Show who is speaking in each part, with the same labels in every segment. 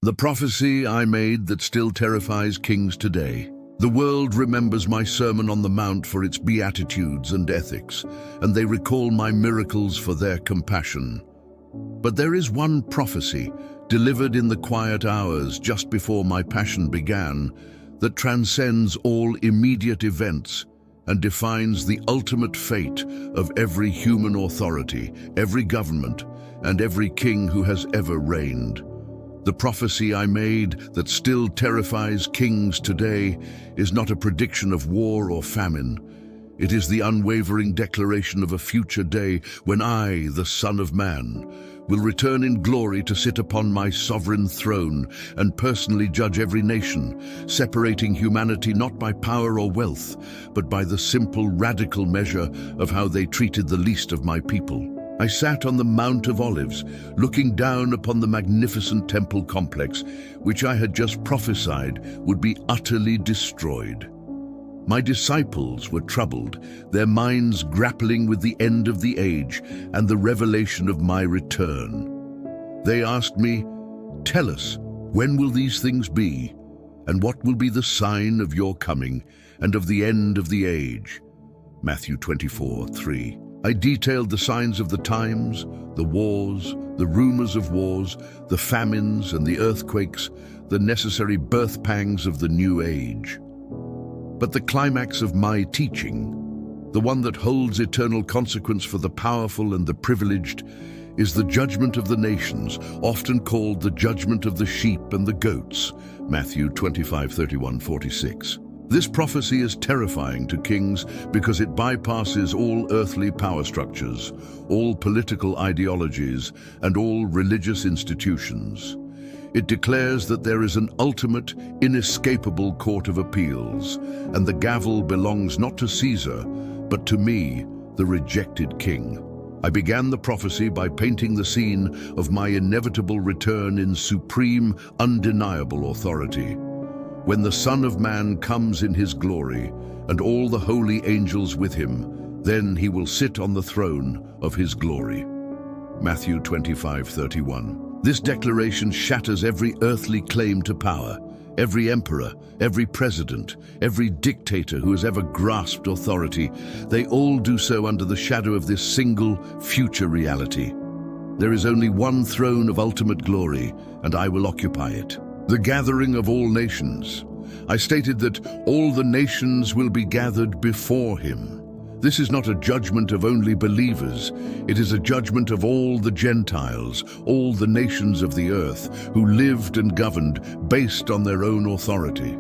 Speaker 1: The prophecy I made that still terrifies kings today. The world remembers my Sermon on the Mount for its beatitudes and ethics, and they recall my miracles for their compassion. But there is one prophecy, delivered in the quiet hours just before my passion began, that transcends all immediate events and defines the ultimate fate of every human authority, every government, and every king who has ever reigned. The prophecy I made that still terrifies kings today is not a prediction of war or famine. It is the unwavering declaration of a future day when I, the Son of Man, will return in glory to sit upon my sovereign throne and personally judge every nation, separating humanity not by power or wealth, but by the simple, radical measure of how they treated the least of my people. I sat on the Mount of Olives, looking down upon the magnificent temple complex, which I had just prophesied would be utterly destroyed. My disciples were troubled, their minds grappling with the end of the age and the revelation of my return. They asked me, "Tell us, when will these things be? And what will be the sign of your coming and of the end of the age?" Matthew 24:3. I detailed the signs of the times, the wars, the rumors of wars, the famines and the earthquakes, the necessary birth pangs of the new age. But the climax of my teaching, the one that holds eternal consequence for the powerful and the privileged, is the judgment of the nations, often called the judgment of the sheep and the goats, Matthew 25:31-46. This prophecy is terrifying to kings because it bypasses all earthly power structures, all political ideologies, and all religious institutions. It declares that there is an ultimate, inescapable court of appeals, and the gavel belongs not to Caesar, but to me, the rejected king. I began the prophecy by painting the scene of my inevitable return in supreme, undeniable authority. When the Son of Man comes in his glory, and all the holy angels with him, then he will sit on the throne of his glory. Matthew 25:31. This declaration shatters every earthly claim to power, every emperor, every president, every dictator who has ever grasped authority. They all do so under the shadow of this single future reality. There is only one throne of ultimate glory, and I will occupy it. The gathering of all nations. I stated that all the nations will be gathered before him. This is not a judgment of only believers. It is a judgment of all the Gentiles, all the nations of the earth, who lived and governed based on their own authority.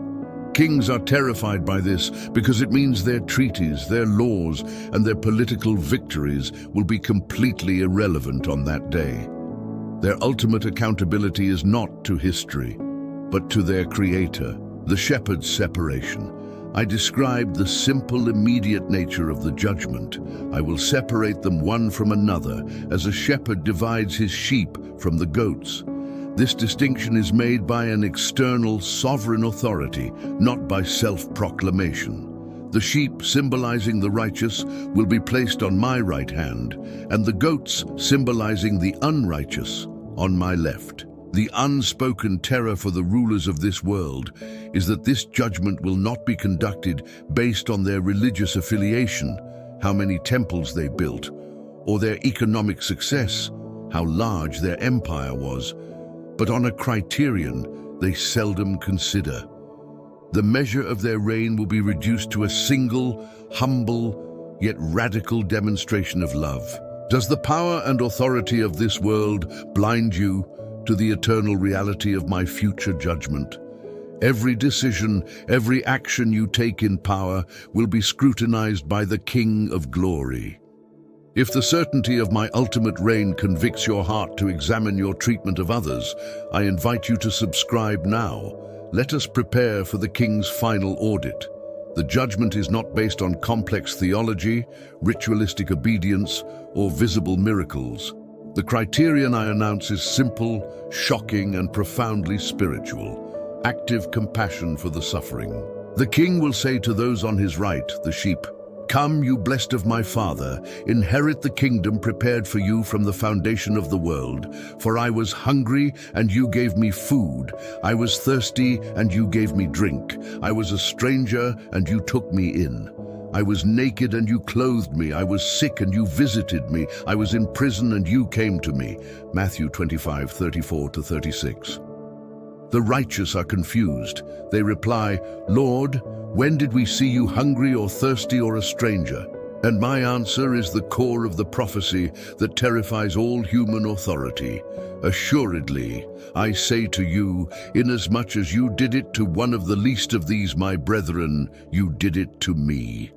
Speaker 1: Kings are terrified by this because it means their treaties, their laws, and their political victories will be completely irrelevant on that day. Their ultimate accountability is not to history, but to their Creator. The shepherd's separation. I described the simple, immediate nature of the judgment. I will separate them one from another, as a shepherd divides his sheep from the goats. This distinction is made by an external, sovereign authority, not by self-proclamation. The sheep, symbolizing the righteous, will be placed on my right hand, and the goats, symbolizing the unrighteous, on my left. The unspoken terror for the rulers of this world is that this judgment will not be conducted based on their religious affiliation, how many temples they built, or their economic success, how large their empire was, but on a criterion they seldom consider. The measure of their reign will be reduced to a single, humble, yet radical demonstration of love. Does the power and authority of this world blind you to the eternal reality of my future judgment? Every decision, every action you take in power will be scrutinized by the King of Glory. If the certainty of my ultimate reign convicts your heart to examine your treatment of others, I invite you to subscribe now. Let us prepare for the King's final audit. The judgment is not based on complex theology, ritualistic obedience, or visible miracles. The criterion I announce is simple, shocking, and profoundly spiritual. Active compassion for the suffering. The king will say to those on his right, the sheep, Come, you blessed of my Father, inherit the kingdom prepared for you from the foundation of the world. For I was hungry, and you gave me food. I was thirsty, and you gave me drink. I was a stranger, and you took me in. I was naked, and you clothed me. I was sick, and you visited me. I was in prison, and you came to me. Matthew 25:34-36. The righteous are confused. They reply, Lord, when did we see you hungry or thirsty or a stranger? And my answer is the core of the prophecy that terrifies all human authority. Assuredly, I say to you, inasmuch as you did it to one of the least of these my brethren, you did it to me.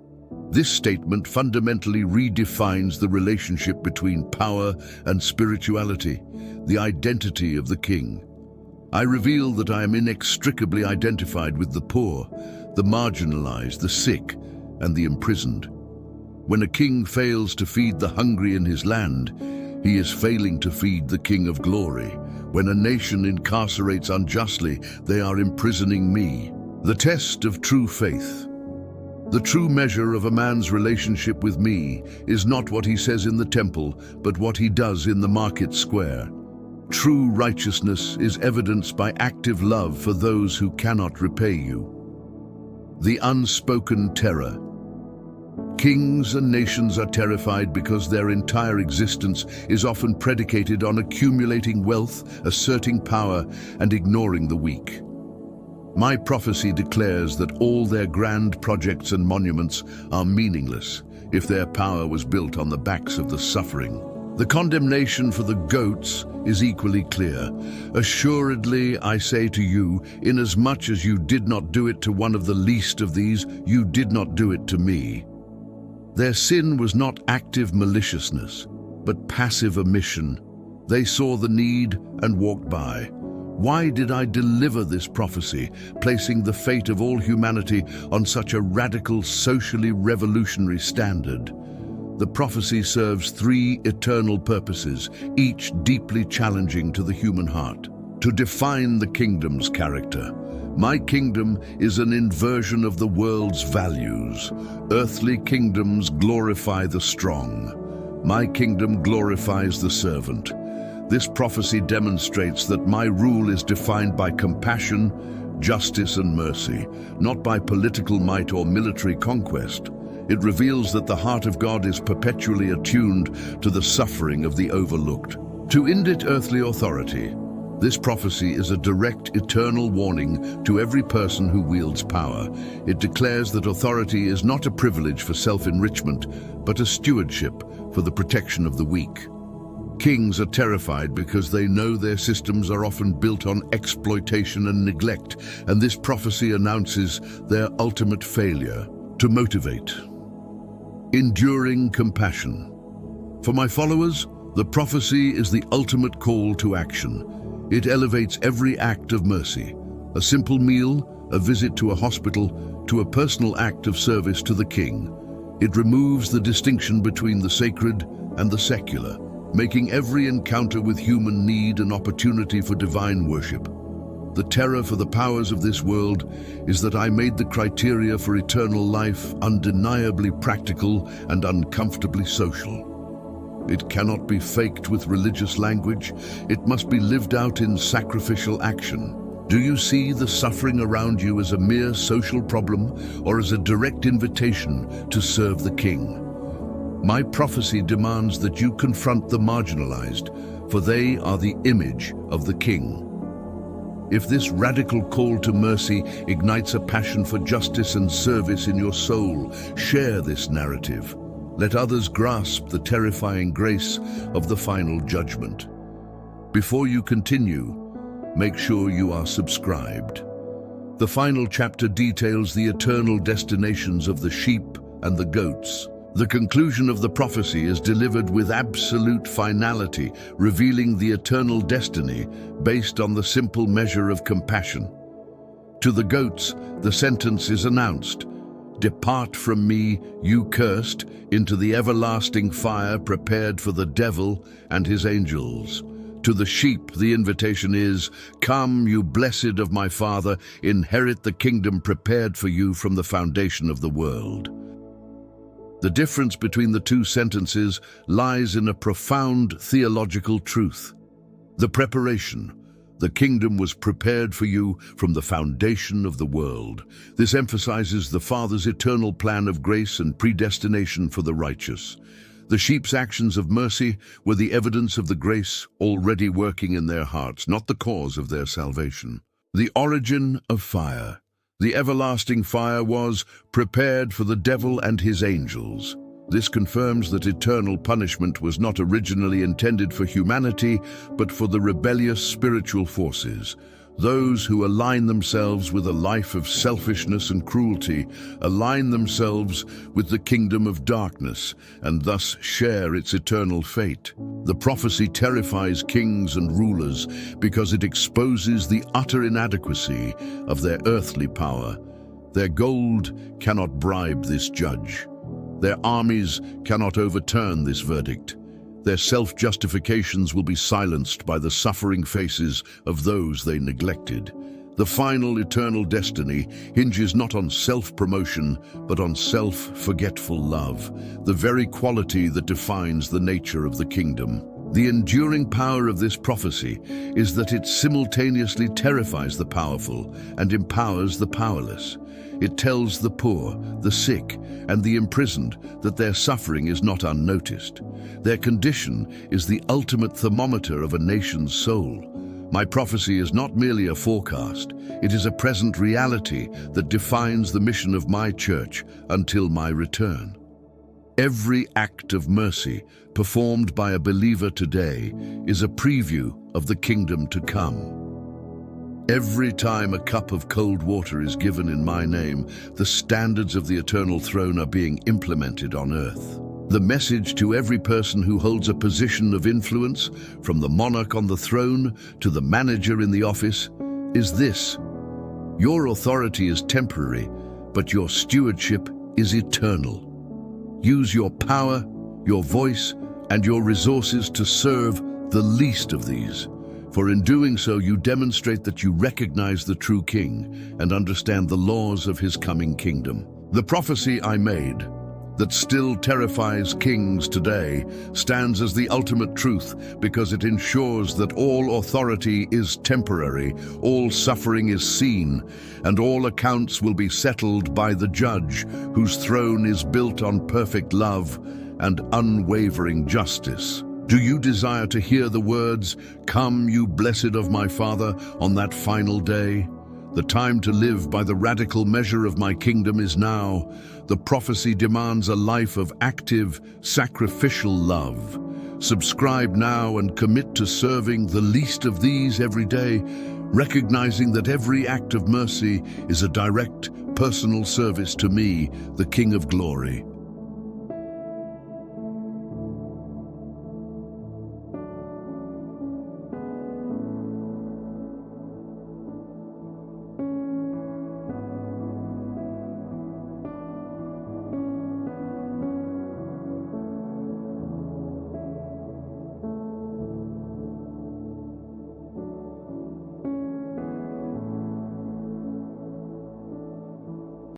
Speaker 1: This statement fundamentally redefines the relationship between power and spirituality, the identity of the king. I reveal that I am inextricably identified with the poor, the marginalized, the sick, and the imprisoned. When a king fails to feed the hungry in his land, he is failing to feed the King of Glory. When a nation incarcerates unjustly, they are imprisoning me. The test of true faith. The true measure of a man's relationship with me is not what he says in the temple, but what he does in the market square. True righteousness is evidenced by active love for those who cannot repay you. The unspoken terror. Kings and nations are terrified because their entire existence is often predicated on accumulating wealth, asserting power, and ignoring the weak. My prophecy declares that all their grand projects and monuments are meaningless if their power was built on the backs of the suffering. The condemnation for the goats is equally clear. Assuredly, I say to you, inasmuch as you did not do it to one of the least of these, you did not do it to me. Their sin was not active maliciousness, but passive omission. They saw the need and walked by. Why did I deliver this prophecy, placing the fate of all humanity on such a radical, socially revolutionary standard? The prophecy serves three eternal purposes, each deeply challenging to the human heart. To define the kingdom's character. My kingdom is an inversion of the world's values. Earthly kingdoms glorify the strong. My kingdom glorifies the servant. This prophecy demonstrates that my rule is defined by compassion, justice, and mercy, not by political might or military conquest. It reveals that the heart of God is perpetually attuned to the suffering of the overlooked. To end earthly authority. This prophecy is a direct, eternal warning to every person who wields power. It declares that authority is not a privilege for self-enrichment, but a stewardship for the protection of the weak. Kings are terrified because they know their systems are often built on exploitation and neglect, and this prophecy announces their ultimate failure. To motivate. Enduring compassion. For my followers, the prophecy is the ultimate call to action. It elevates every act of mercy, a simple meal, a visit to a hospital, to a personal act of service to the king. It removes the distinction between the sacred and the secular, making every encounter with human need an opportunity for divine worship. The terror for the powers of this world is that I made the criteria for eternal life undeniably practical and uncomfortably social. It cannot be faked with religious language. It must be lived out in sacrificial action. Do you see the suffering around you as a mere social problem or as a direct invitation to serve the king? My prophecy demands that you confront the marginalized, for they are the image of the king. If this radical call to mercy ignites a passion for justice and service in your soul, share this narrative. Let others grasp the terrifying grace of the final judgment. Before you continue, make sure you are subscribed. The final chapter details the eternal destinations of the sheep and the goats. The conclusion of the prophecy is delivered with absolute finality, revealing the eternal destiny based on the simple measure of compassion. To the goats, the sentence is announced: "Depart from me, you cursed, into the everlasting fire prepared for the devil and his angels." To the sheep, the invitation is, "Come, you blessed of my Father, inherit the kingdom prepared for you from the foundation of the world." The difference between the two sentences lies in a profound theological truth. The preparation. The kingdom was prepared for you from the foundation of the world. This emphasizes the Father's eternal plan of grace and predestination for the righteous. The sheep's actions of mercy were the evidence of the grace already working in their hearts, not the cause of their salvation. The origin of fire. The everlasting fire was prepared for the devil and his angels. This confirms that eternal punishment was not originally intended for humanity, but for the rebellious spiritual forces. Those who align themselves with a life of selfishness and cruelty align themselves with the kingdom of darkness and thus share its eternal fate. The prophecy terrifies kings and rulers because it exposes the utter inadequacy of their earthly power. Their gold cannot bribe this judge. Their armies cannot overturn this verdict. Their self-justifications will be silenced by the suffering faces of those they neglected. The final eternal destiny hinges not on self-promotion, but on self-forgetful love, the very quality that defines the nature of the kingdom. The enduring power of this prophecy is that it simultaneously terrifies the powerful and empowers the powerless. It tells the poor, the sick, and the imprisoned that their suffering is not unnoticed. Their condition is the ultimate thermometer of a nation's soul. My prophecy is not merely a forecast. It is a present reality that defines the mission of my church until my return. Every act of mercy performed by a believer today is a preview of the kingdom to come. Every time a cup of cold water is given in my name, the standards of the eternal throne are being implemented on earth. The message to every person who holds a position of influence, from the monarch on the throne to the manager in the office, is this: your authority is temporary, but your stewardship is eternal. Use your power, your voice, and your resources to serve the least of these. For in doing so, you demonstrate that you recognize the true King and understand the laws of his coming kingdom. The prophecy I made, that still terrifies kings today, stands as the ultimate truth because it ensures that all authority is temporary, all suffering is seen, and all accounts will be settled by the judge whose throne is built on perfect love and unwavering justice. Do you desire to hear the words, "Come, you blessed of my Father," on that final day? The time to live by the radical measure of my kingdom is now. The prophecy demands a life of active, sacrificial love. Subscribe now and commit to serving the least of these every day, recognizing that every act of mercy is a direct, personal service to me, the King of Glory.